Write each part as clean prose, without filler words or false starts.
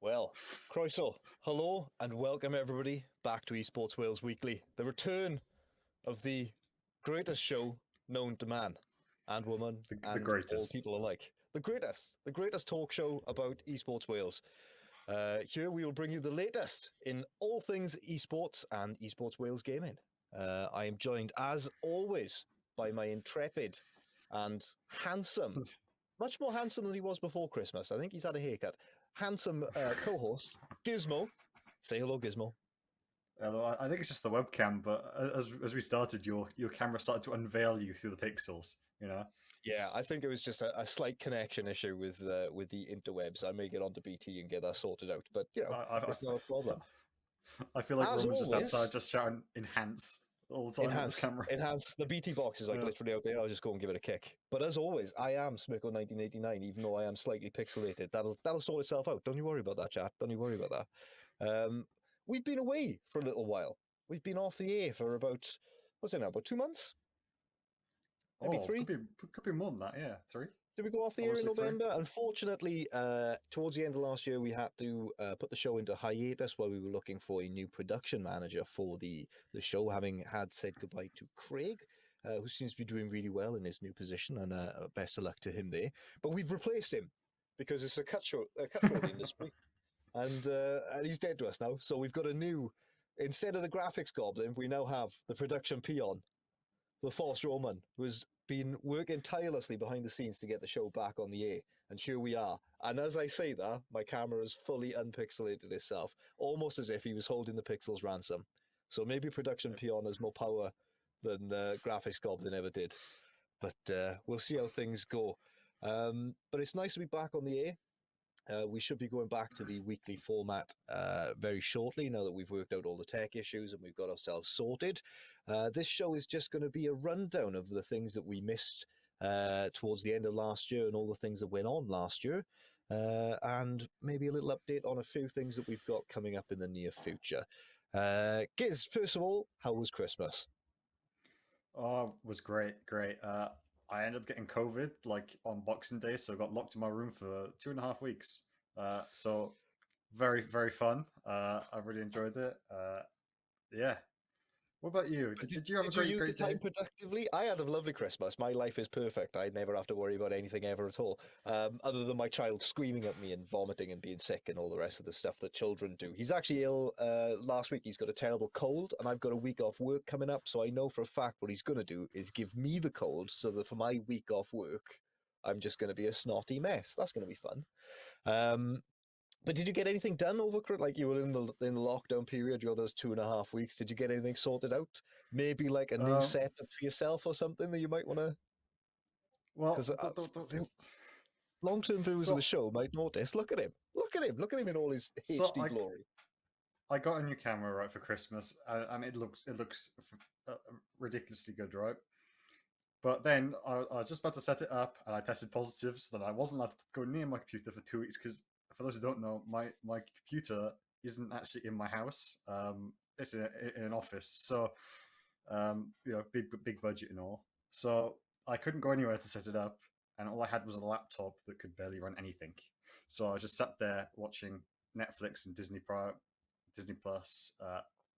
Well, Croeso, hello and welcome everybody back to Esports Wales Weekly, the return of the greatest show known to man and woman The and all greatest. people alike. The greatest talk show about Esports Wales. Here we will bring you the latest in all things esports and Esports Wales gaming. I am joined, as always, by my intrepid and handsome, much more handsome than he was before Christmas. I think he's had a haircut. Handsome co-host, Gizmo. Say hello, Gizmo. I think it's just the webcam, but as we started, your camera started to unveil you through the pixels. You know. Yeah, I think it was just a slight connection issue with the interwebs. I may get onto BT and get that sorted out, but it's not a problem. I feel like As Roman's just always, outside, just shouting "enhance" all the time with this camera. enhance. The BT box is like Yeah. literally out there. I'll just go and give it a kick. But as always, I am Smirko1989, even though I am slightly pixelated. That'll sort itself out. Don't you worry about that, chat. Don't you worry about that. We've been away for a little while. We've been off the air for about, what's it now, about 2 months? Maybe three? Could be more than that. Yeah, 3. Did we go off the air in Honestly, 3. November? Unfortunately, towards the end of last year, we had to put the show into hiatus while we were looking for a new production manager for the show, having had said goodbye to Craig, who seems to be doing really well in his new position, and best of luck to him there. But we've replaced him because it's a cutthroat industry, and he's dead to us now. So we've got a new, instead of the graphics goblin, we now have the production peon, the Force Roman, who's been working tirelessly behind the scenes to get the show back on the air. And here we are. And as I say that, my camera has fully unpixelated itself, almost as if he was holding the pixels ransom. So maybe production peon has more power than graphics goblin ever did. But we'll see how things go. But it's nice to be back on the air. We should be going back to the weekly format very shortly, now that we've worked out all the tech issues and we've got ourselves sorted. This show is just going to be a rundown of the things that we missed towards the end of last year and all the things that went on last year, and maybe a little update on a few things that we've got coming up in the near future. Giz, first of all, how was Christmas? Oh, it was great. I ended up getting COVID like on Boxing Day, so I got locked in my room for 2.5 weeks. So very, very fun. I really enjoyed it. Yeah. What about you? Did you have a Did you use the great day? time productively? I had a lovely Christmas. My life is perfect. I never have to worry about anything ever at all, other than my child screaming at me and vomiting and being sick and all the rest of the stuff that children do. He's actually ill. Last week he's got a terrible cold, and I've got a week off work coming up, so I know for a fact what he's going to do is give me the cold, so that for my week off work, I'm just going to be a snotty mess. That's going to be fun. But did you get anything done over like you were in the lockdown period? You had those 2.5 weeks. Did you get anything sorted out? Maybe like a new Um, setup for yourself or something that you might want to. well, Because long-term viewers of the so show might notice. Look at him! Look at him! Look at him in all his so HD glory. I got a new camera right for Christmas, and it looks ridiculously good, right? But then I was just about to set it up, and I tested positive, so that I wasn't allowed to go near my computer for 2 weeks. Because for those who don't know, my computer isn't actually in my house. It's in an office, so big budget and all. So I couldn't go anywhere to set it up, and all I had was a laptop that could barely run anything. So I just sat there watching Netflix and Disney Plus,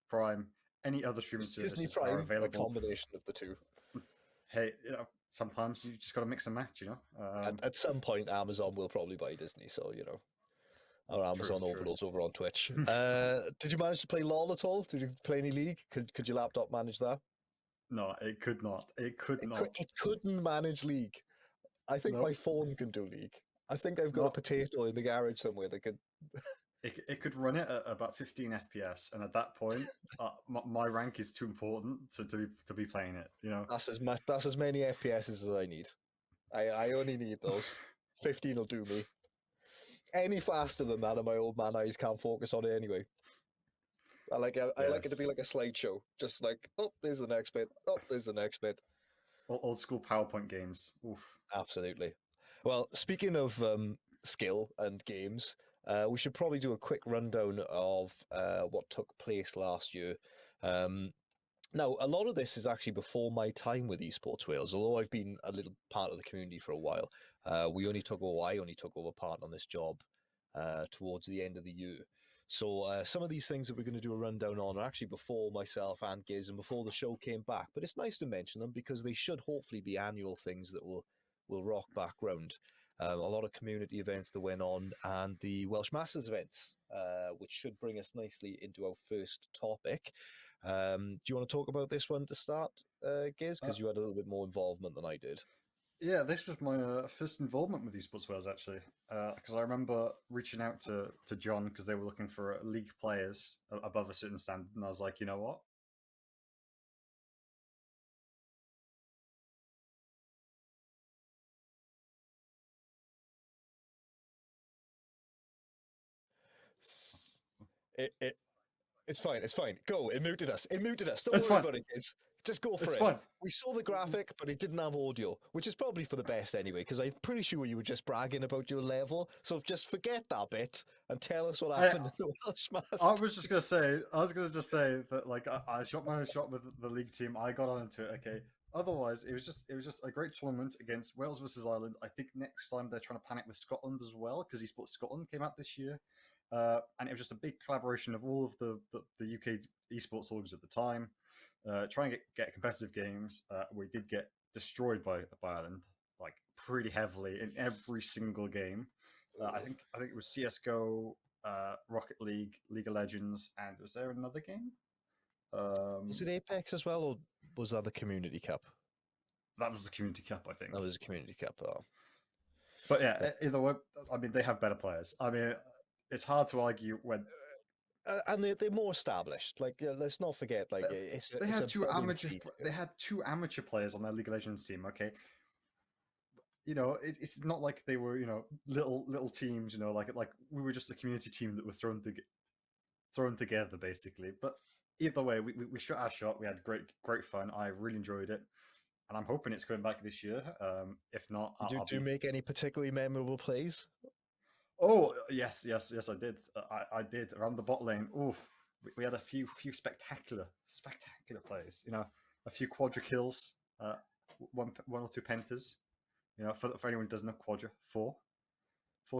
Prime, any other streaming It's Disney services are Prime, a available. combination of the two. Hey, sometimes you just got to mix and match, At some point, Amazon will probably buy Disney, so or Amazon True. overlords over on Twitch. Did you manage to play LOL at all? Did you play any League? Could your laptop manage that? No, it could not. It could not. It couldn't manage League. I think my No, phone can do League. I think I've got a no. potato in the garage somewhere that could. It could run it at about 15 FPS, and at that point, my rank is too important to be playing it. That's as many FPS as I need. I only need those. 15 will do me. Any faster than that, and my old man eyes can't focus on it anyway. I like it to be like a slideshow. Just like, oh, there's the next bit. Oh, there's the next bit. Old school PowerPoint games. Oof. Absolutely. Well, speaking of skill and games, we should probably do a quick rundown of what took place last year. Now, a lot of this is actually before my time with Esports Wales, although I've been a little part of the community for a while. I only took over part on this job towards the end of the year. So some of these things that we're going to do a rundown on are actually before myself and Giz and before the show came back. But it's nice to mention them because they should hopefully be annual things that will rock back round. A lot of community events that went on and the Welsh Masters events, which should bring us nicely into our first topic. Do you want to talk about this one to start, Giz? Because you had a little bit more involvement than I did. Yeah, this was my first involvement with Esports Wales, actually, because I remember reaching out to John because they were looking for league players above a certain standard, and I was like, you know what? It It's fine. It's fine. Go. It muted us. It muted us. Don't It's worry fine. about it, Giz. Just go for It's it. fine. We saw the graphic, but it didn't have audio, which is probably for the best anyway, because I'm pretty sure you were just bragging about your level. So just forget that bit and tell us what happened in the Welsh Masters. I was just gonna say that like I shot my shot with the league team. I got on into it. Okay. Otherwise, it was just a great tournament against Wales versus Ireland. I think next time they're trying to panic with Scotland as well because Esports Scotland came out this year, and it was just a big collaboration of all of the UK esports orgs at the time, trying to get competitive games. We did get destroyed by Ireland like pretty heavily in every single game. I think it was CS:GO, Rocket League, League of Legends, and was there another game? Was it Apex as well, or was that the Community Cup? That was the Community Cup, I think. That was the Community Cup. Oh. But yeah, either way, I mean, they have better players. I mean, it's hard to argue when. And they're more established. Like, let's not forget, like they had two amateur players on their League of Legends team. Okay, you know, it's not like they were little teams. You know, like we were just a community team that were thrown together basically. But either way, we shot our shot. We had great fun. I really enjoyed it, and I'm hoping it's coming back this year. If not, do you make any particularly memorable plays? Oh yes, I did. I did around the bot lane. Oof, we had a few spectacular plays. You know, a few quadra kills, one or two pentas. You know, for anyone who doesn't know, quadra four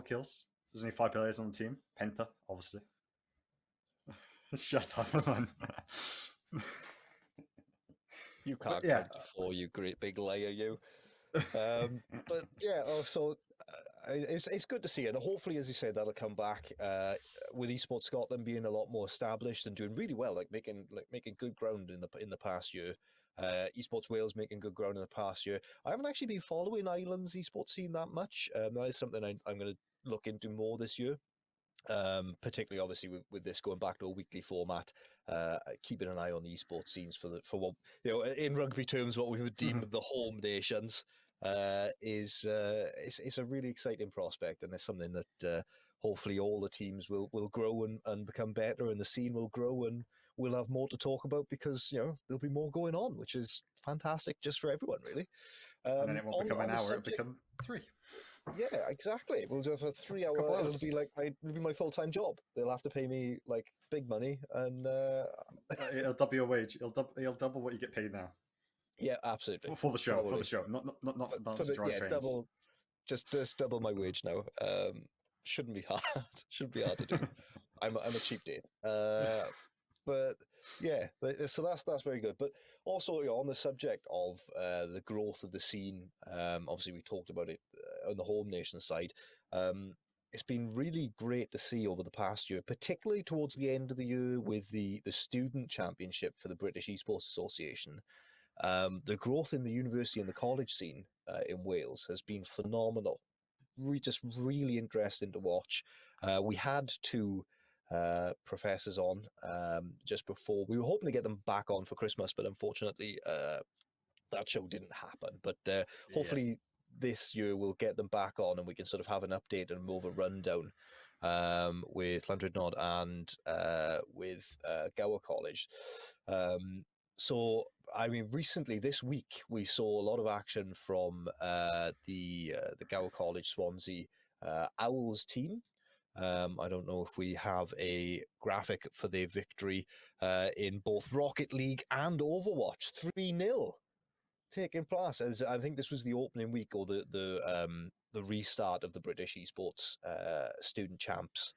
kills. There's only 5 players on the team. Penta, obviously. Shut up, man. You can't count to 4, you great big liar, you. But yeah, also it's good to see it. And hopefully, as you said, that'll come back with Esports Scotland being a lot more established and doing really well, like making good ground in the past year. Esports Wales making good ground in the past year. I haven't actually been following Ireland's esports scene that much. That is something I'm going to look into more this year. Particularly obviously with this going back to a weekly format, keeping an eye on the esports scenes for what, you know, in rugby terms, what we would deem the home nations, is it's a really exciting prospect, and it's something that hopefully all the teams will grow and become better, and the scene will grow, and we'll have more to talk about because, you know, there'll be more going on, which is fantastic just for everyone, really. And then it won't become an hour; it'll become 3. Yeah, exactly. We'll do it for 3 hours. It'll be my full-time job. They'll have to pay me like big money, and it'll double your wage. It'll double what you get paid now. Yeah, absolutely. For the show, probably. For the show, not to drive trains. Just double my wage now. Shouldn't be hard. Shouldn't be hard to do. I'm a cheap date. But yeah, so that's very good. But also, you know, on the subject of the growth of the scene, obviously we talked about it on the home nation side. It's been really great to see over the past year, particularly towards the end of the year with the student championship for the British Esports Association. The growth in the university and the college scene in Wales has been phenomenal. Just really interesting to watch. We had 2 professors on just before. We were hoping to get them back on for Christmas, but unfortunately that show didn't happen. But hopefully this year we'll get them back on and we can sort of have an update and more of a rundown with Llandrindod and with Gower College. So, I mean, recently this week we saw a lot of action from the Gower College Swansea Owls team. I don't know if we have a graphic for their victory in both Rocket League and Overwatch, 3-0. taking place. As I think this was the opening week or the restart of the British Esports Student Champs,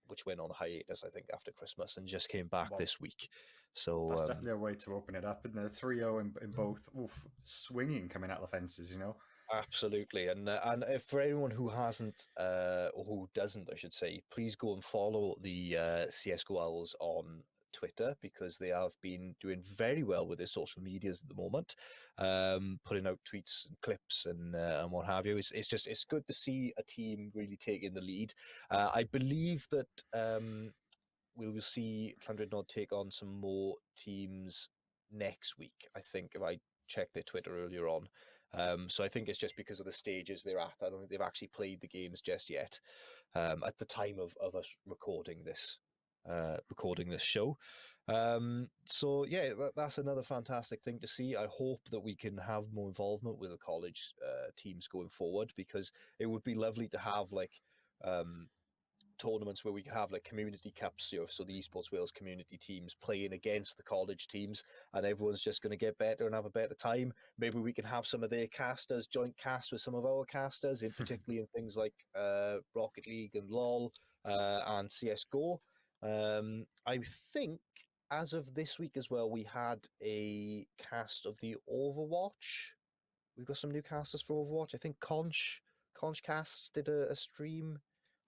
which went on hiatus, I think, after Christmas and just came back Well, this week. So that's definitely a way to open it up. And the 3-0 in both, oof, swinging coming out the fences, you know. absolutely, and if for anyone who hasn't or who doesn't, I should say, please go and follow the CS:GO Owls on Twitter because they have been doing very well with their social medias at the moment, putting out tweets and clips and what have you. It's good to see a team really taking the lead. I believe that we will see Clondred Nod take on some more teams next week. I think if I checked their Twitter earlier on. So I think it's just because of the stages they're at. I don't think they've actually played the games just yet. At the time of us recording this show. So yeah, that's another fantastic thing to see. I hope that we can have more involvement with the college teams going forward because it would be lovely to have like tournaments where we can have like community cups, so the Esports Wales community teams playing against the college teams, and everyone's just going to get better and have a better time. Maybe we can have some of their casters joint cast with some of our casters, in particularly in things like Rocket League and LOL and CS:GO. I think as of this week as well, we had a cast of the Overwatch. We've got some new casters for Overwatch. I think Conchcast did a stream.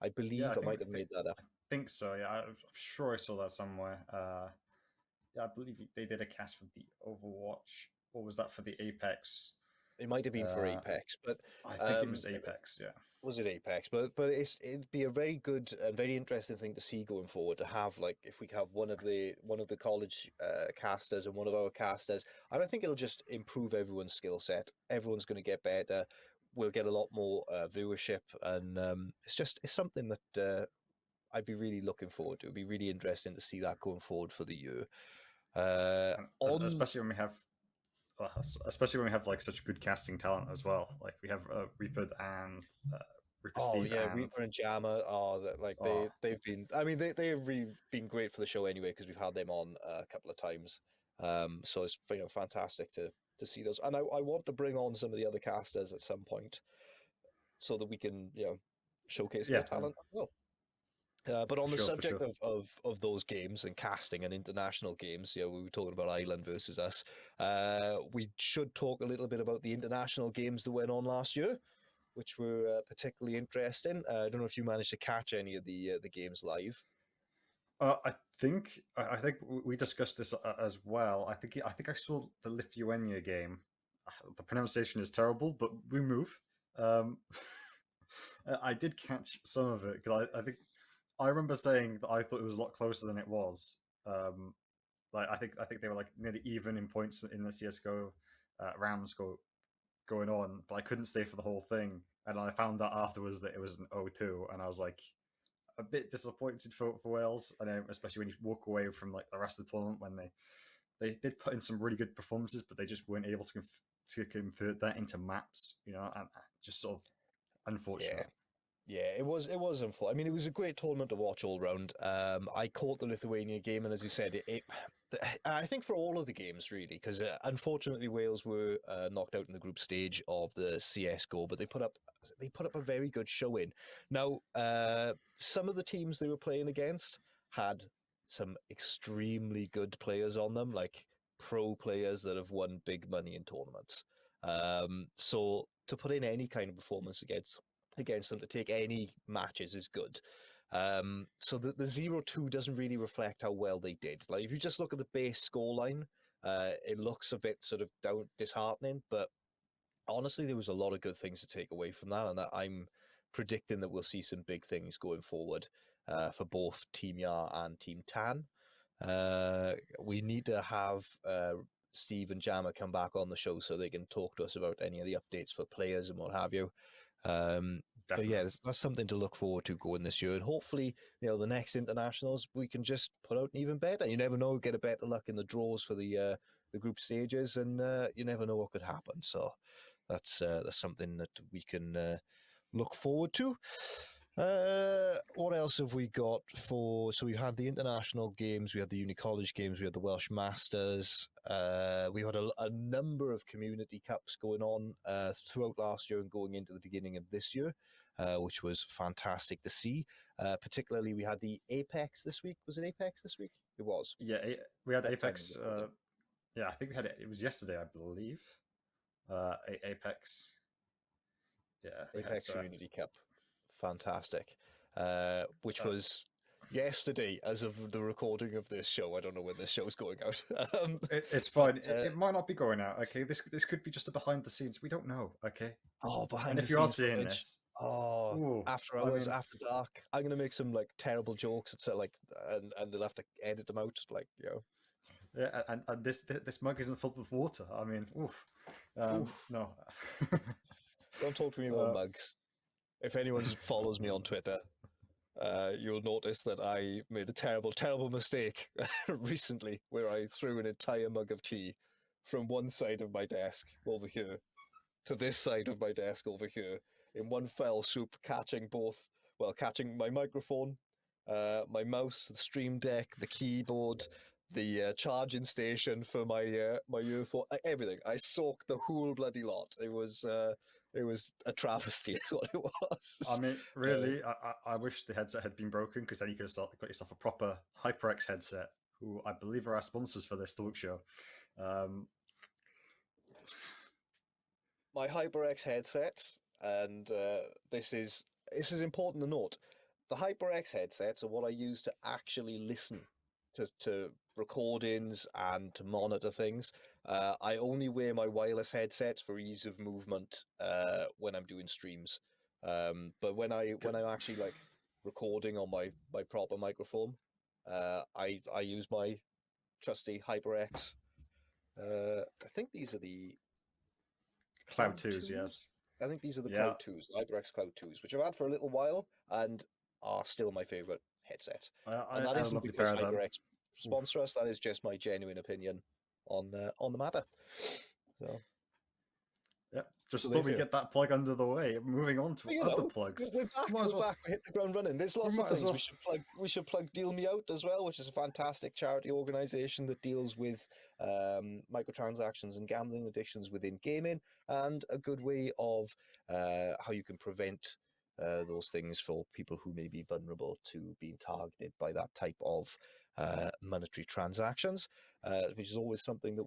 I Yeah, believe I might have made that up. I think so. Yeah, I'm sure I saw that somewhere. Yeah, I believe they did a cast for the Overwatch. Or was that for the Apex? It might have been for Uh, Apex, but I think it was Apex. Yeah. was it Apex? But it'd be a very good and very interesting thing to see going forward. To have like if we have one of the college casters and one of our casters, and I think it'll just improve everyone's skill set. Everyone's going to get better. We'll get a lot more viewership, and it's something that I'd be really looking forward to. It'd be really interesting to see that going forward for the year. And On especially when we have like such good casting talent as well. Like we have Reaper and Reaper Oh Steve yeah, and Reaper and Jammer. Oh, like oh they've been. I mean, they've really been great for the show anyway because we've had them on a couple of times. So it's fantastic to see those, and I want to bring on some of the other casters at some point so that we can showcase yeah, their talent as well. But for on the sure, for subject sure. of those games and casting and international games, we were talking about Ireland versus us. We should talk a little bit about the international games that went on last year, which were particularly interesting. I don't know if you managed to catch any of the games live. I think we discussed this as well. I think I saw the Lithuania game. The pronunciation is terrible, but we move. Um, I did catch some of it because I remember saying that I thought it was a lot closer than it was. Um, like I think they were like nearly even in points in the CS:GO rounds going on, but I couldn't stay for the whole thing. And I found out afterwards that it was an 0-2, and I was like a bit disappointed for Wales, and especially when you walk away from like the rest of the tournament when they did put in some really good performances, but they just weren't able to convert that into maps, you know, and just sort of Yeah, unfortunate. yeah, it was unfortunate. I mean, it was a great tournament to watch all round. I caught the Lithuania game, and as you said, I think for all of the games really, because unfortunately Wales were knocked out in the group stage of the CS:GO, but they put up a very good showing. Now, some of the teams they were playing against had some extremely good players on them, like pro players that have won big money in tournaments. So to put in any kind of performance against them to take any matches is good. So the 0-2 doesn't really reflect how well they did. Like if you just look at the base scoreline, it looks a bit sort of disheartening, but honestly, there was a lot of good things to take away from that, and I'm predicting that we'll see some big things going forward for both Team Yar and Team Tan. We need to have Steve and Jammer come back on the show so they can talk to us about any of the updates for players and what have you. But yeah, Definitely. that's something to look forward to going this year, and hopefully, the next internationals we can just put out even better. You never know, get a better luck in the draws for the group stages, and you never know what could happen. So that's something that we can look forward to. What else have we got for? So we had the international games, we had the uni college games, we had the Welsh Masters. We had a number of community cups going on throughout last year and going into the beginning of this year, which was fantastic to see. Particularly, we had the Apex this week. Was it Apex this week? It was. Yeah, we had At the time of Apex. recording. Yeah, I think we had it. It was yesterday, I believe. Apex. Yeah, we had Apex so. Community Cup, fantastic. Which Uh, was yesterday, as of the recording of this show. I don't know when this show's going out. it's But fine. It might not be going out. Okay, this could be just a behind the scenes. We don't know. Okay, behind and the if you are scenes seeing footage. this, Oh, ooh, after I hours, mean, after dark. I'm gonna make some like terrible jokes. It's like, and they'll have to edit them out. Like, yeah, and this mug isn't filled with water. I mean, oof, oof. no. Don't talk to me about mugs. If anyone follows me on Twitter, you'll notice that I made a terrible, terrible mistake recently where I threw an entire mug of tea from one side of my desk over here to this side of my desk over here in one fell swoop, catching my microphone, my mouse, the stream deck, the keyboard, the charging station for my earphone, everything. I soaked the whole bloody lot. It was a travesty, is what it was. I mean, Uh, really, I wish the headset had been broken because then you could have got yourself a proper HyperX headset, who I believe are our sponsors for this talk show. Um, my HyperX headset, and this is important to note. The HyperX headsets are what I use to actually listen to recordings and to monitor things. I only wear my wireless headsets for ease of movement when I'm doing streams. But when I'm actually like recording on my proper microphone, I use my trusty HyperX. I think these are the Cloud Cloud 2s, 2s. yes. I think these are the Yeah, Cloud 2s, the HyperX Cloud 2s, which I've had for a little while and are still my favorite headsets. And that I had a isn't lovely because pair of them. HyperX Oof. sponsor us. That is just my genuine opinion on the matter. So, Yeah, so just there thought you we'd go. get that plug under the way. Moving on to But, other plugs. we're back. Might as We're well. back. We hit the ground running. There's We lots of might as things well. we should plug. We should plug Deal Me Out as well, which is a fantastic charity organisation that deals with microtransactions and gambling addictions within gaming, and a good way of how you can prevent those things for people who may be vulnerable to being targeted by that type of monetary transactions, which is always something that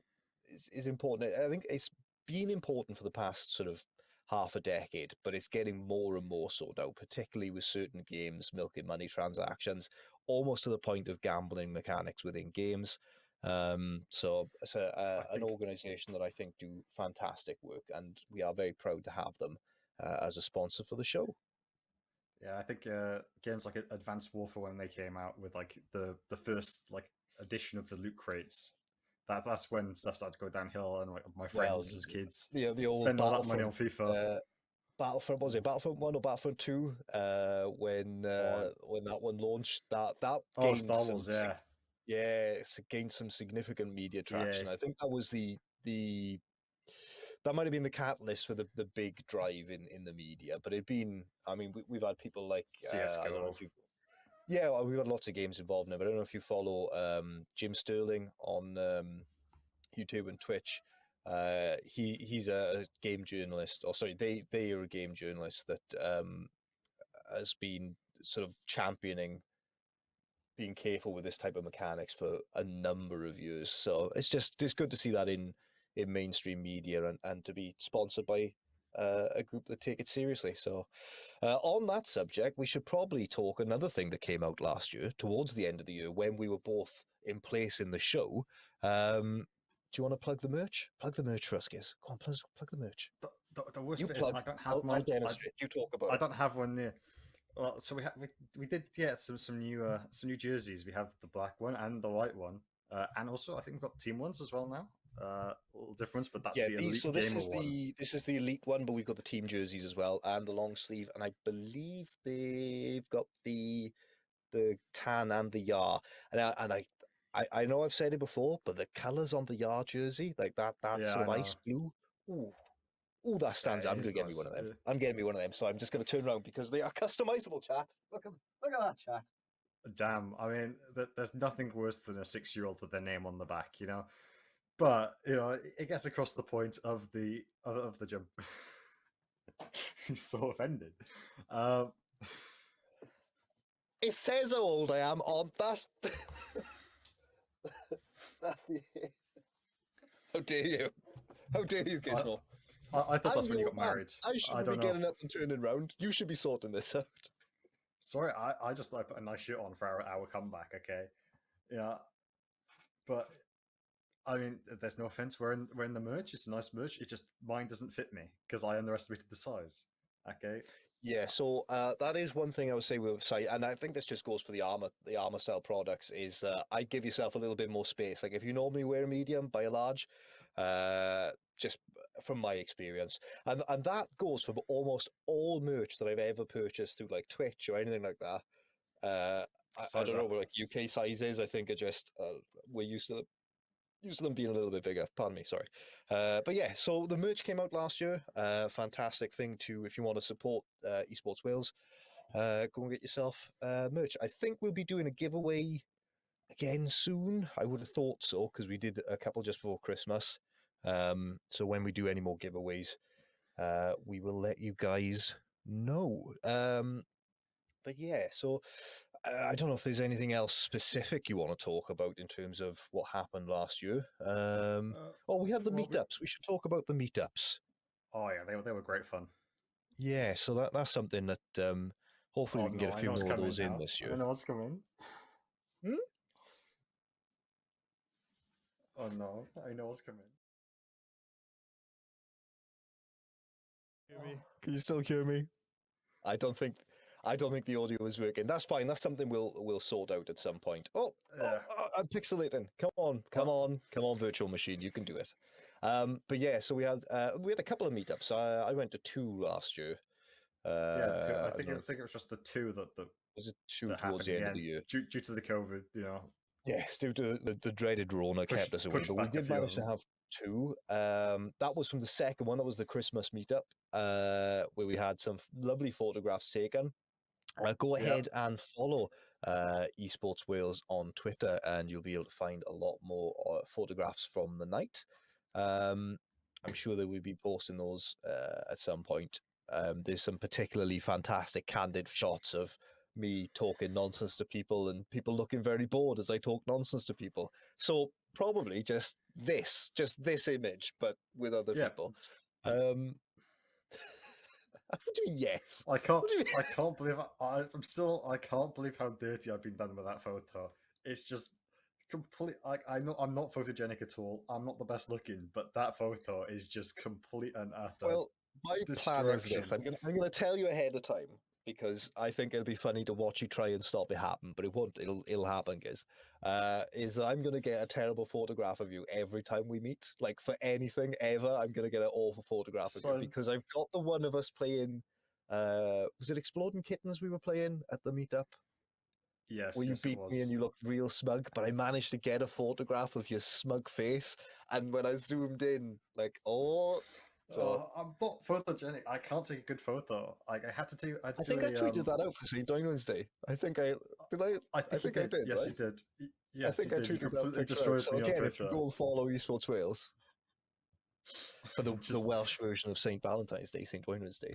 is important. I think it's been important for the past sort of half a decade, but it's getting more and more so now, particularly with certain games milking money transactions, almost to the point of gambling mechanics within games. So it's I an think organization that I think do fantastic work, and we are very proud to have them as a sponsor for the show. Yeah, I think games like Advanced Warfare when they came out with like the first like edition of the loot crates, that's when stuff started to go downhill, and like, my Well, friends as kids the old spend all that money on FIFA. Battlefront, was it Oof. Battlefront 1 or Battlefront 2? Or When that one launched, that oh, gained Star Wars, yeah, yeah, it's gained some significant media EA. traction. I think that was the that might have been the catalyst for the big drive in the media. But it'd been, I mean, we've had people like I don't know CS:GO. if you, yeah, well, we've had lots of games involved in it. But I don't know if you follow Jim Sterling on YouTube and Twitch. He's a game journalist, or sorry, they are a game journalist that has been sort of championing being careful with this type of mechanics for a number of years. So it's good to see that in mainstream media and to be sponsored by a group that take it seriously. So on that subject, we should probably talk another thing that came out last year towards the end of the year when we were both in place in the show. Do you want to plug the merch? Plug the merch for us, Giz. Go on, plug the merch. The worst You bit is plug. I don't have I'll my demonstrate. You talk about I it. don't have one near. Well, so we did some new jerseys. We have the black one and the white one, and also I think we've got team ones as well now. Little difference, but that's Yeah, the these. So elite gamer one. this is the elite one, but we've got the team jerseys as well and the long sleeve, and I believe they've got the tan and the yar, I know I've said it before, but the colours on the yar jersey, like that Yeah, sort I of ice know. blue, ooh, Oh, that stands out. I'm It going to is get me nice. one of them. I'm getting me one of them. So I'm just going to turn around because they are customizable, chat. Look at that, chat. Damn, I mean, there's nothing worse than a 6-year-old with their name on the back, you know. But you know, it gets across the point of the jump. He's so offended. Um, It says how old I am on that's that's the how dare you? How dare you, I, Gizmo? I thought I'm that's when you your got man. married. I I shouldn't be don't know. getting up and turning around. You should be sorting this out. Sorry, I just like put a nice shirt on for our comeback. Okay, yeah, but I mean, there's no offense. Wearing the merch. It's a nice merch. It just mine doesn't fit me because I underestimated the size. Okay. Yeah, so that is one thing I would say with site, and I think this just goes for the armor style products. Is I give yourself a little bit more space. Like if you normally wear a medium, buy a large. Just from my experience, and that goes for almost all merch that I've ever purchased through like Twitch or anything like that. I Size don't know up. what like UK sizes. I think are just we're used to them being a little bit bigger. Pardon me, sorry. But yeah, so the merch came out last year. Fantastic thing to if you want to support Esports Wales, go and get yourself merch. I think we'll be doing a giveaway again soon. I would have thought so because we did a couple just before Christmas. So when we do any more giveaways, we will let you guys know. But yeah, so I don't know if there's anything else specific you want to talk about in terms of what happened last year. Oh, we have the Well, meetups. We should talk about the meetups. oh yeah, they were great fun. Yeah, so that's something that hopefully Oh we can get no, a I few know what's more of coming those in now. this I year. know what's coming. Hmm? Oh no, I know what's coming. Hear me? Can you still hear me? I don't think I don't think the audio is working. That's fine. That's something we'll sort out at some point. Yeah. I'm pixelating. Come on, virtual machine. You can do it. But yeah, so we had a couple of meetups. I went to two last year. Yeah, two. I don't know. I think it was just the two Was it two that towards happened the end of the again year? due to the COVID. You know, Yes, due to the dreaded Rona kept us away, pushed but we back a did few of manage to them. have two. That was from the second one. That was the Christmas meetup, where we had some lovely photographs taken. Go Yep. ahead and follow Esports Wales on Twitter, and you'll be able to find a lot more photographs from the night. I'm sure that we'll be posting those at some point. There's some particularly fantastic candid shots of me talking nonsense to people and people looking very bored as I talk nonsense to people. So probably just this image, but with other Yeah. people. Um, what do you mean, yes? I can't. What do you mean? I can't believe. I'm still. I can't believe how dirty I've been done with that photo. It's just complete. I know I'm not photogenic at all. I'm not the best looking, but that photo is just complete and utter Well, my plan is this. destruction. I'm gonna tell you ahead of time because I think it'll be funny to watch you try and stop it happen, but it won't. It'll happen, guys. Is that I'm gonna get a terrible photograph of you every time we meet. Like for anything ever, I'm gonna get an awful photograph of you So because I've got the one of us playing. Was it Exploding Kittens we were playing at the meetup? yes, Where you yes, it beat me and was. you looked real smug, but I managed to get a photograph of your smug face, and when I zoomed in, like, oh, so I'm not photogenic. I can't take a good photo. Like I had to do. I had I to do think I a. tweeted that out for St. Doing's Day. I think I did. I I think you think I did. did, Yes, you right? did. I Yes, you think I did. You tweeted that completely picture out. destroyed So me on again, if you Twitter. go and follow Esports Wales for the Just Welsh version of St. Valentine's Day, St. Doing's Day.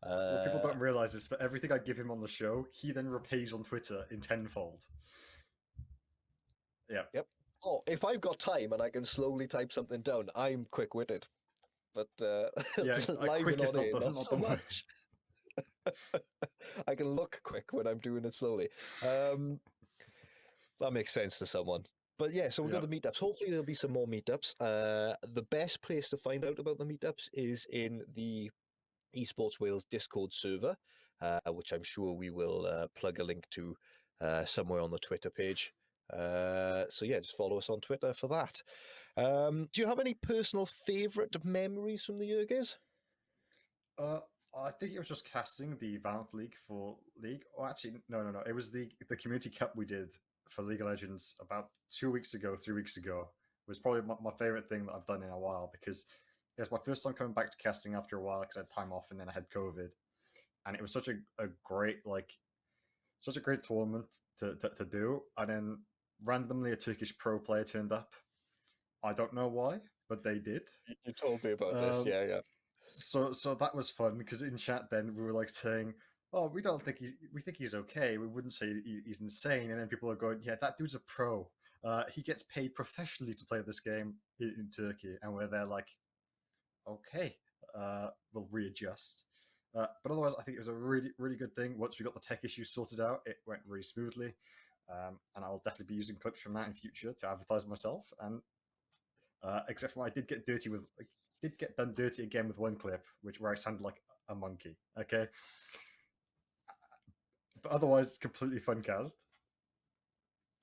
what people Uh, don't realize is for everything I give him on the show, he then repays on Twitter in tenfold. Yeah. yep. Oh, if I've got time and I can slowly type something down, I'm quick-witted. But Yeah, live quick and is on air, not not so the word. much. I can look quick when I'm doing it slowly. Um, that makes sense to someone. But yeah, so we've Yeah. got the meetups. Hopefully there'll be some more meetups. The best place to find out about the meetups is in the Esports Wales Discord server, which I'm sure we will plug a link to somewhere on the Twitter page. So yeah, just follow us on Twitter for that. Do you have any personal favorite memories from the year, guys? Uh, I think it was just casting the Valve League for League. Or actually, no. It was the Community Cup we did for League of Legends about 2 weeks ago, 3 weeks ago. It was probably my favorite thing that I've done in a while because it was my first time coming back to casting after a while because I had time off and then I had COVID, and it was such a great such a great tournament to do. And then randomly a Turkish pro player turned up. I don't know why, but they did. You told me about this. Um, Yeah. so that was fun because in chat then we were like saying, "Oh, we don't think we think he's okay. We wouldn't say he's insane." And then people are going, "Yeah, that dude's a pro. He gets paid professionally to play this game in Turkey." And we're there like, "Okay, we'll readjust." But otherwise, I think it was a really, really good thing. Once we got the tech issues sorted out, it went really smoothly. And I will definitely be using clips from that in future to advertise myself. And except for I did get done dirty again with one clip, where I sounded like a monkey. Okay, but otherwise, completely fun cast.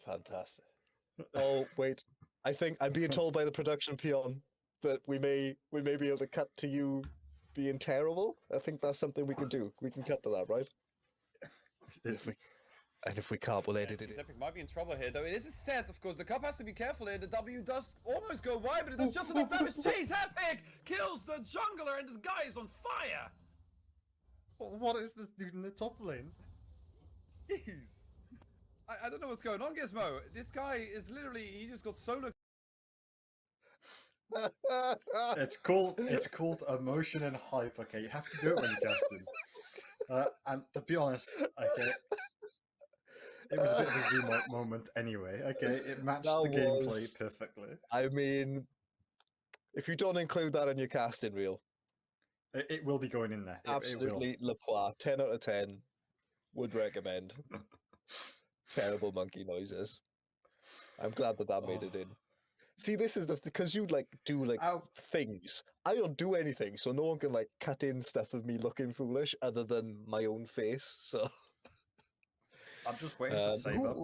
Fantastic. Oh wait, I think I'm being told by the production peon that we may be able to cut to you being terrible. I think that's something we can do. We can cut to that, right? And if we can't, we'll edit it. Epic might be in trouble here, though. It is a set, of course. The Cup has to be careful here. The W does almost go wide, but it does just enough damage. Jeez, Epic kills the jungler, and this guy is on fire. What is this dude in the top lane? Jeez. I don't know what's going on, Gizmo. This guy is literally, he just got solo. It's called emotion and hype. Okay, you have to do it when you're casting. And to be honest, okay, it was a bit of a zoom out moment anyway. Okay, it matched the gameplay perfectly. I mean, if you don't include that in your casting reel, it will be going in there. Absolutely, Lepois, 10 out of 10. Would recommend. Terrible monkey noises. I'm glad that made it in. See, this is because you do things. I don't do anything, so no one can cut in stuff of me looking foolish other than my own face. So I'm just waiting to save up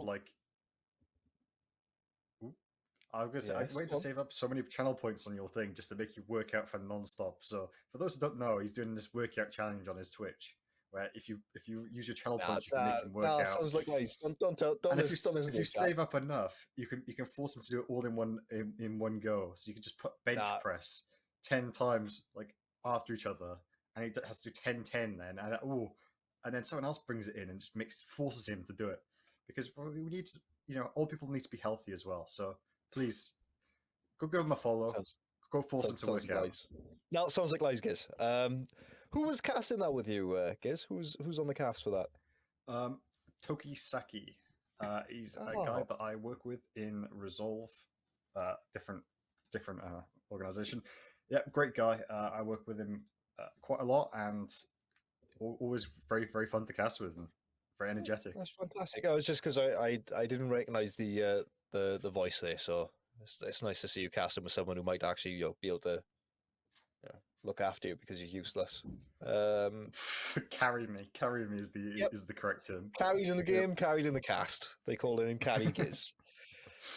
I'm waiting to save up so many channel points on your thing just to make you work out for non-stop. So for those who don't know, he's doing this workout challenge on his Twitch, where if you use your channel points, you can make him work out. Sounds like nice. Don't and if you save up enough, you can force him to do it all in one go. So you can just put bench press 10 times after each other, and he has to do 10-10 then, and then someone else brings it in and just forces him to do it, because we need to, old people need to be healthy as well. So please go give him a follow. Go force him to work out. Now it sounds like lies, Giz. Who was casting that with you, Giz? Who's on the cast for that? Toki Saki. He's a guy that I work with in Resolve, different organization. Yeah, great guy. I work with him quite a lot, and always very, very fun to cast with, and very energetic. That's fantastic. It was just because I didn't recognize the voice there, so it's nice to see you casting with someone who might actually be able to look after you because you're useless. Carry me is the correct term. Carried in the game, carried in the cast. They call him Carry Giz.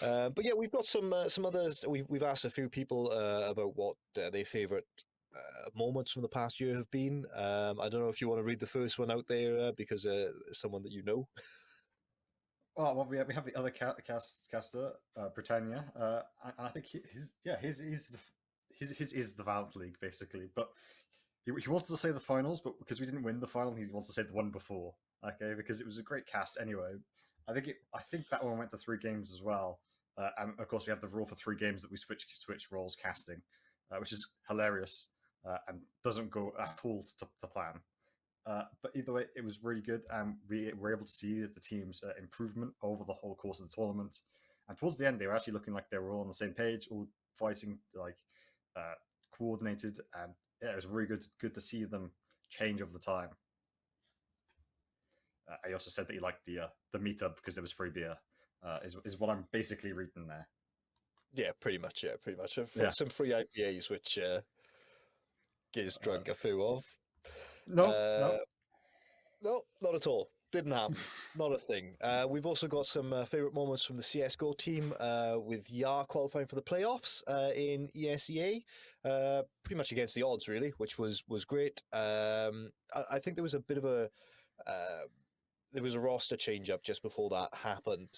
But yeah, we've got some others. We've asked a few people about what their favorite moments from the past year have been. I don't know if you want to read the first one out there because someone that you know. Oh, well, we have the other caster, Britannia, and I think his is the Valve League basically, but he wanted to say the finals, but because we didn't win the final, he wants to say the one before. Okay, because it was a great cast anyway. I think that one went to 3 games as well, and of course we have the rule for 3 games that we switch roles casting, which is hilarious and doesn't go at all to plan. But either way, it was really good, and we were able to see the team's improvement over the whole course of the tournament. And towards the end, they were actually looking like they were all on the same page, all fighting coordinated, and yeah, it was really good to see them change over the time. I also said that he liked the meetup because there was free beer. Is what I'm basically reading there. Yeah, pretty much. Some free IPAs, which Giz drunk a few of. No, not at all. Didn't happen. Not a thing. We've also got some favorite moments from the CSGO team with Yar qualifying for the playoffs in ESEA, pretty much against the odds, really, which was great. I think there was a bit of a roster change up just before that happened,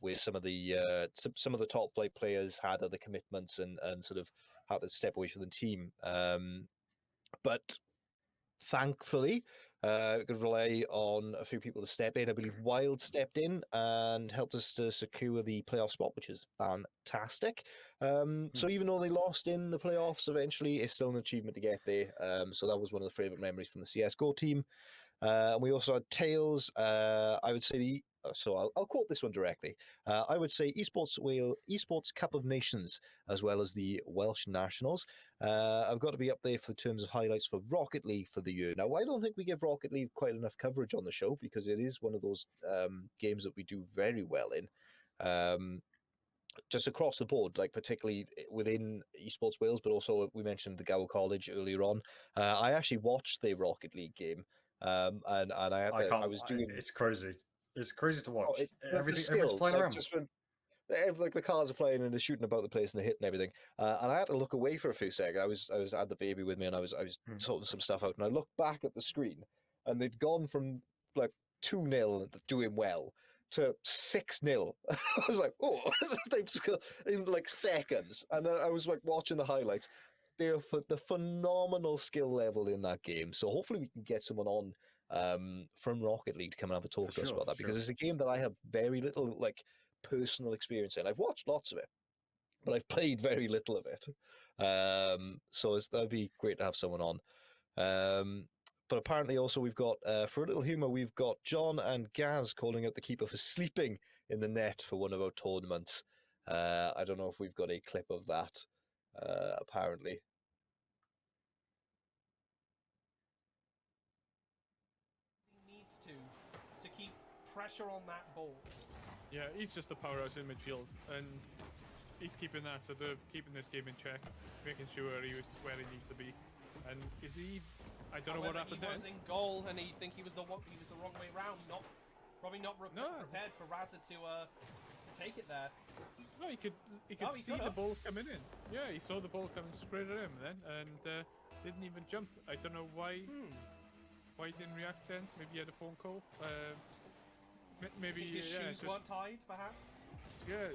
where some of the top flight players had other commitments and sort of had to step away from the team. But thankfully, we could rely on a few people to step in. I believe Wild stepped in and helped us to secure the playoff spot, which is fantastic. So even though they lost in the playoffs eventually, it's still an achievement to get there. So that was one of the favourite memories from the CSGO team. And we also had Tails. I would say I'll quote this one directly. I would say Esports Cup of Nations, as well as the Welsh Nationals. I've got to be up there for terms of highlights for Rocket League for the year. Now, I don't think we give Rocket League quite enough coverage on the show because it is one of those games that we do very well in. Just across the board, like particularly within Esports Wales, but also we mentioned the Gower College earlier on. I actually watched the Rocket League game. And I was doing. It's crazy. It's crazy to watch. Everything's skill, flying like, around. Just when, like the cars are flying and they're shooting about the place and they're hitting everything. And I had to look away for a few seconds. I had the baby with me and I was sorting some stuff out. And I looked back at the screen and they'd gone from like 2-0 doing well to 6-0. I was like, oh, they've scored in like seconds. And then I was like watching the highlights. They're the phenomenal skill level in that game. So hopefully we can get someone on from Rocket League to come and have a talk to us about that, because it's a game that I have very little like personal experience in. I've watched lots of it, but I've played very little of it. So that'd be great to have someone on. But apparently also we've got, for a little humour, we've got John and Gaz calling out the keeper for sleeping in the net for one of our tournaments. I don't know if we've got a clip of that, apparently. To keep pressure on that ball. Yeah, he's just a powerhouse in midfield, and he's keeping that, so they're keeping this game in check, making sure he was where he needs to be. And is he? I don't know what happened there. He was then. in goal, and he think he was the wrong way round. Probably not prepared for Raza to take it there. No, he could see the ball coming in. Yeah, he saw the ball coming straight at him then, and didn't even jump. I don't know why. Why he didn't react then? Maybe he had a phone call. Maybe his shoes weren't tied, perhaps. Yeah,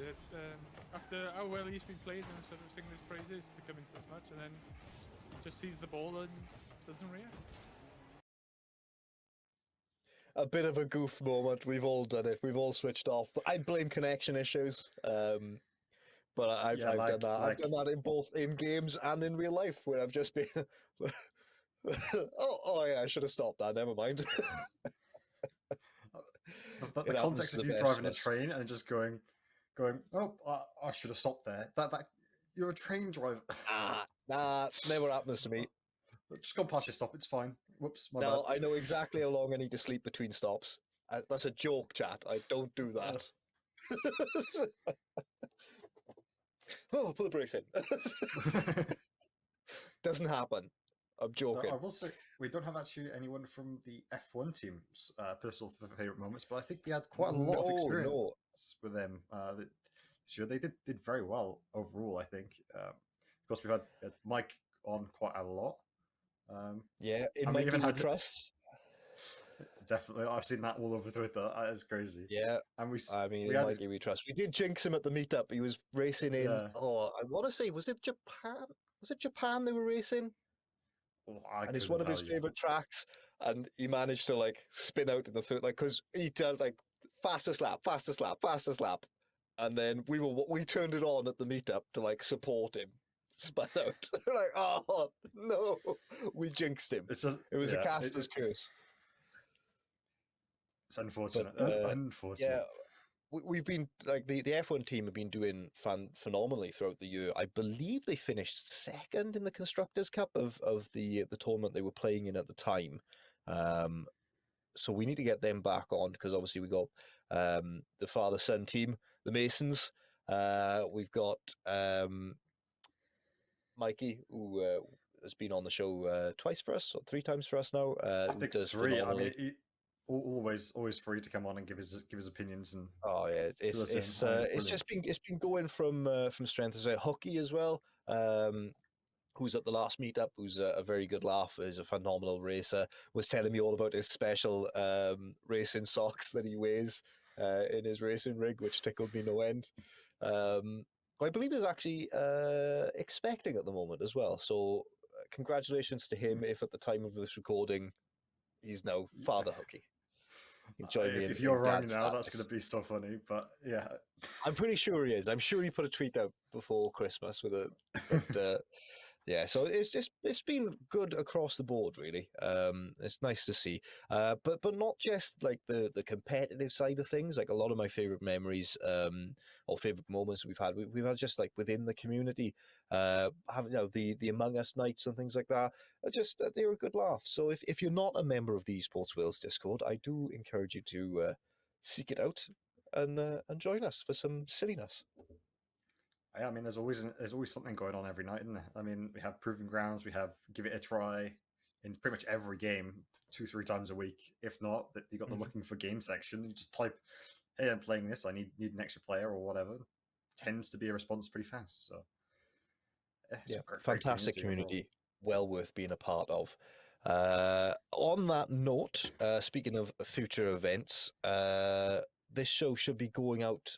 after how well he's been playing and sort of singing his praises to come into this match, and then just sees the ball and doesn't react. A bit of a goof moment. We've all done it. We've all switched off. But I blame connection issues. But I've done that. I've done that in both in games and in real life, where I've just been. oh yeah, I should have stopped that. Never mind. the context of you driving a train and just going. Oh, I should have stopped there. That you're a train driver. Nah, never happens to me. Just go past your stop. It's fine. Whoops, my No, bad. I know exactly how long I need to sleep between stops. That's a joke, chat. I don't do that. Oh, put the brakes in. Doesn't happen. I'm joking. I will say we don't have actually anyone from the F1 team's personal favourite moments, but I think we had quite a lot of experience with them. Sure, they did very well overall. I think. Of course, we've had Mike on quite a lot. Yeah, in Mikey we trust. Definitely, I've seen that all over Twitter. That's crazy. Yeah, and in Mikey we trust. We did jinx him at the meetup. He was racing in. Yeah. Oh, I want to say, was it Japan? Was it Japan they were racing? Oh, and it's one of his favorite tracks, and he managed to like spin out in the third, like because he did like fastest lap, and then we turned it on at the meetup to like support him. Spun out. Like, oh no, we jinxed him. It was a caster's curse. It's unfortunate. Unfortunate. Yeah, we've been like the F1 team have been doing phenomenally throughout the year. I believe they finished second in the Constructors' Cup of the tournament they were playing in at the time. So we need to get them back on, because obviously we got the father-son team, the Masons. We've got Mikey, who has been on the show twice for us, or 3 times for us now. I think does 3. I mean, always free to come on and give his opinions. And oh yeah, it's just been going from strength. There's a Hooky as well, who's at the last meetup, who's a very good laugh, is a phenomenal racer. Was telling me all about his special racing socks that he wears in his racing rig, which tickled me no end. I believe is actually expecting at the moment as well. So congratulations to him if at the time of this recording he's now father hooky. He joined me If in you're wrong dad now, that's status. going to be so funny. But yeah, I'm pretty sure he is. I'm sure he put a tweet out before Christmas with it. But yeah, so it's been good across the board, really. It's nice to see. But not just like the competitive side of things. Like a lot of my favorite memories, or favorite moments we've had just like within the community, having the Among Us nights and things like that. They were a good laugh. So if you're not a member of the Esports Wales Discord, I do encourage you to seek it out and join us for some silliness. I mean, there's always something going on every night, isn't there? I mean, we have Proving Grounds, we have Give It a Try in pretty much every game, 2-3 times a week. If not, that you got the looking for game section. You just type, "Hey, I'm playing this. I need an extra player or whatever." Tends to be a response pretty fast. So yeah, great fantastic community, well worth being a part of. On that note, speaking of future events, this show should be going out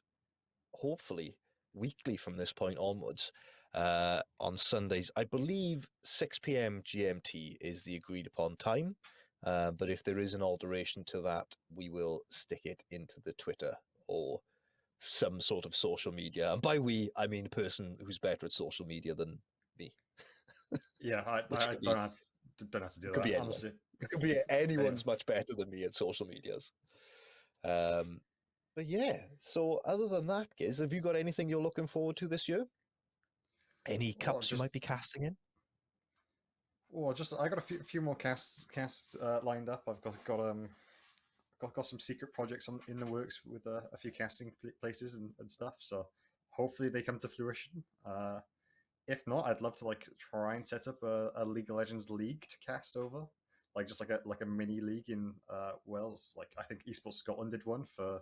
hopefully weekly from this point onwards, on Sundays. I believe 6 p.m. GMT is the agreed upon time, but if there is an alteration to that, we will stick it into the Twitter or some sort of social media. And by we, I mean a person who's better at social media than me. Yeah, I don't have to do It could that, be anyone. honestly. It could be anyone's much better than me at social medias. But yeah, so other than that, Giz, have you got anything you're looking forward to this year? Any cups you might be casting in? I got a few more casts lined up. I've got some secret projects in the works with a few casting places and stuff. So hopefully they come to fruition. If not, I'd love to like try and set up a League of Legends league to cast over, like just like a mini league in Wales. Like I think Esports Scotland did one for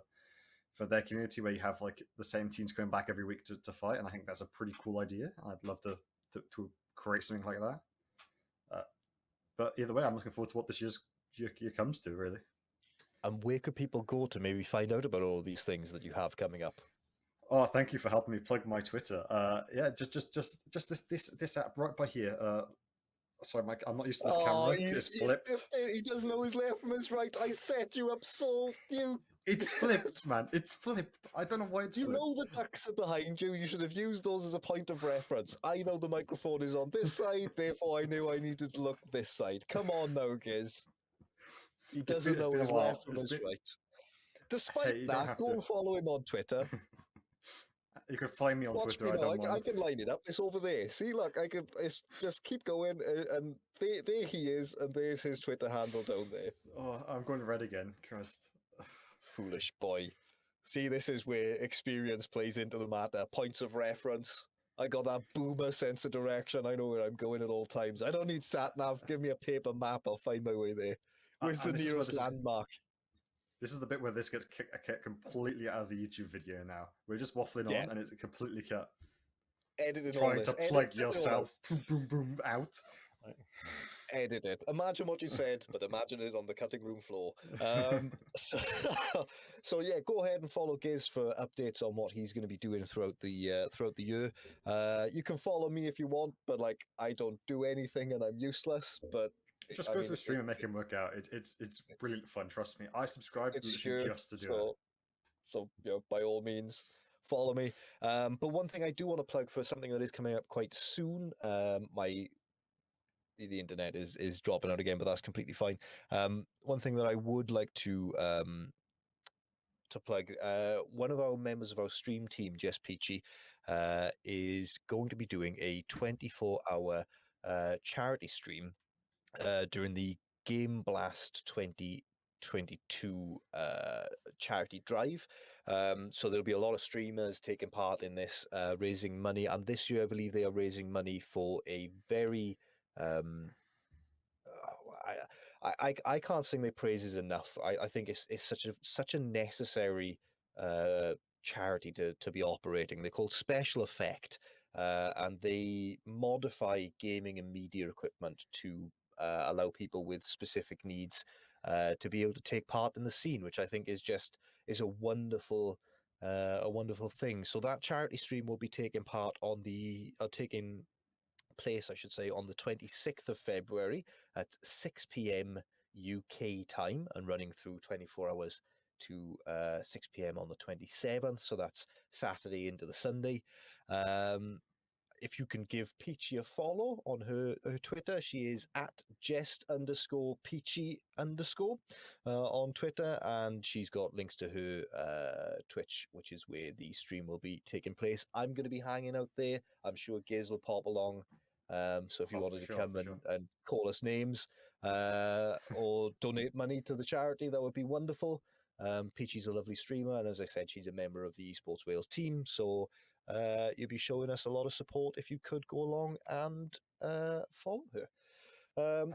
their community where you have like the same teams coming back every week to fight, and I think that's a pretty cool idea. I'd love to create something like that. But either way, I'm looking forward to what this year comes to, really. And where could people go to maybe find out about all these things that you have coming up? Oh, thank you for helping me plug my Twitter. Yeah, just this app right by here. Sorry, Mike, I'm not used to this camera. It's flipped. He doesn't know his left from his right. I set you up so you. It's flipped, man. It's flipped. I don't know why it's You flipped. know the ducks are behind you. You should have used those as a point of reference. I know the microphone is on this side, therefore I knew I needed to look this side. Come on now, Giz. He doesn't know his left from his right. Despite that, go and follow him on Twitter. You can find me on Twitter. I can line it up. It's over there. See, look, just keep going, and there he is, and there's his Twitter handle down there. Oh, I'm going red again, Christ. Foolish boy. See, this is where experience plays into the matter. Points of reference. I got that boomer sense of direction. I know where I'm going at all times. I don't need sat nav. Give me a paper map. I'll find my way there. Where's the nearest landmark? This is the bit where this gets cut completely out of the YouTube video now. We're just waffling on, and it's completely cut. Edited Trying to plug yourself, boom, boom, boom, out. Edit it. Imagine what you said, but imagine it on the cutting room floor. So yeah, go ahead and follow Giz for updates on what he's going to be doing throughout the year. You can follow me if you want, but like I don't do anything and I'm useless. But just go to a stream and make him work out. It's brilliant fun. Trust me. I subscribe literally just to do it. So by all means, follow me. But one thing I do want to plug for something that is coming up quite soon. The internet is dropping out again, but that's completely fine. One thing that I would like to plug, one of our members of our stream team, Jess Peachy, is going to be doing a 24-hour charity stream during the Game Blast 2022 charity drive. So there'll be a lot of streamers taking part in this, raising money, and this year I believe they are raising money for a very I can't sing their praises enough. I think it's such a necessary charity to be operating. They're called Special Effect, and they modify gaming and media equipment to allow people with specific needs to be able to take part in the scene, which I think is a wonderful a wonderful thing. So that charity stream will be taking place, I should say, on the 26th of February at 6 p.m. UK time and running through 24 hours to 6 p.m. on the 27th. So that's Saturday into the Sunday. If you can give Peachy a follow on her Twitter, she is at @just_Peachy_ on Twitter, and she's got links to her Twitch, which is where the stream will be taking place. I'm going to be hanging out there. I'm sure Giz will pop along. So if you wanted to come and call us names or donate money to the charity, that would be wonderful. Peachy's a lovely streamer, and as I said, she's a member of the Esports Wales team, so you'll be showing us a lot of support if you could go along and follow her.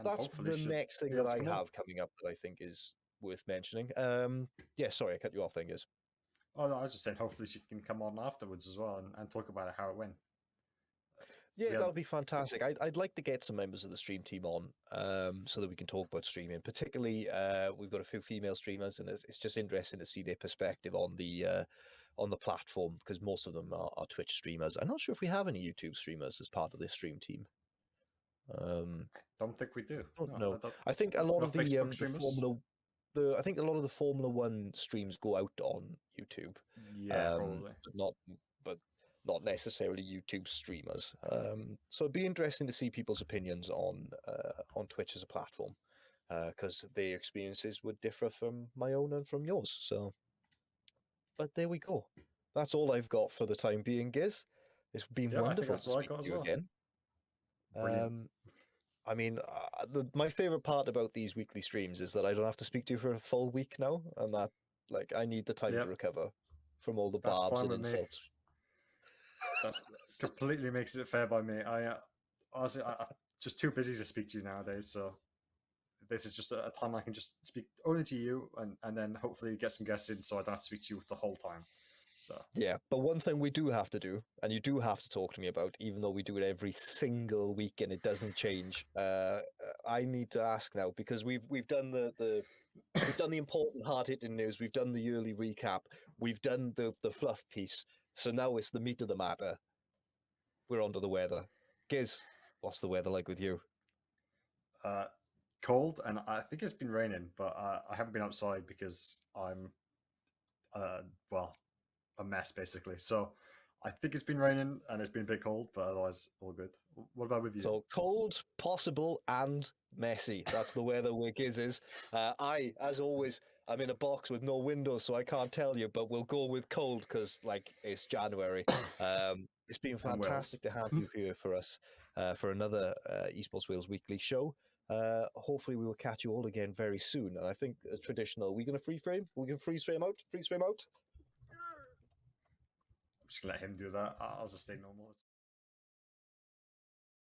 That's the next thing that I have coming up that I think is worth mentioning. Yeah, sorry, I cut you off, Fingers. Oh, no, I was just saying, hopefully she can come on afterwards as well and talk about how it went. Yeah, that would be fantastic. I'd like to get some members of the stream team on so that we can talk about streaming. Particularly, we've got a few female streamers, and it's just interesting to see their perspective on the platform, because most of them are Twitch streamers. I'm not sure if we have any YouTube streamers as part of this stream team. I don't think we do. No. I think a lot of the Formula One streams go out on YouTube. Yeah, probably. But not necessarily YouTube streamers. So it'd be interesting to see people's opinions on Twitch as a platform, because their experiences would differ from my own and from yours. So, but there we go. That's all I've got for the time being, Giz. It's been wonderful to speak to you again. I mean, my favorite part about these weekly streams is that I don't have to speak to you for a full week now, and that, like, I need the time to recover from all the barbs and insults. That completely makes it fair by me. Honestly, I'm just too busy to speak to you nowadays, so this is just a time I can just speak only to you, and then hopefully get some guests in so I don't have to speak to you the whole time. So yeah, but one thing we do have to do, and you do have to talk to me about, even though we do it every single week and it doesn't change, I need to ask now, because we've done the important hard-hitting news, we've done the yearly recap, we've done the fluff piece, so now it's the meat of the matter. We're onto the weather. Giz, what's the weather like with you? Cold, and I think it's been raining, but I haven't been outside because I'm a mess basically. So I think it's been raining and it's been a bit cold, but otherwise all good. What about with you? So cold, possible, and messy. That's the weather where Giz is. I, as always, I'm in a box with no windows, so I can't tell you, but we'll go with cold because, like, it's January. It's been fantastic to have you here for us for another Esports Wales Weekly show. Hopefully we will catch you all again very soon. And I think traditional, we're going to freeze frame? We're going to freeze frame out? Freeze frame out? I'm just going to let him do that. I'll just stay normal.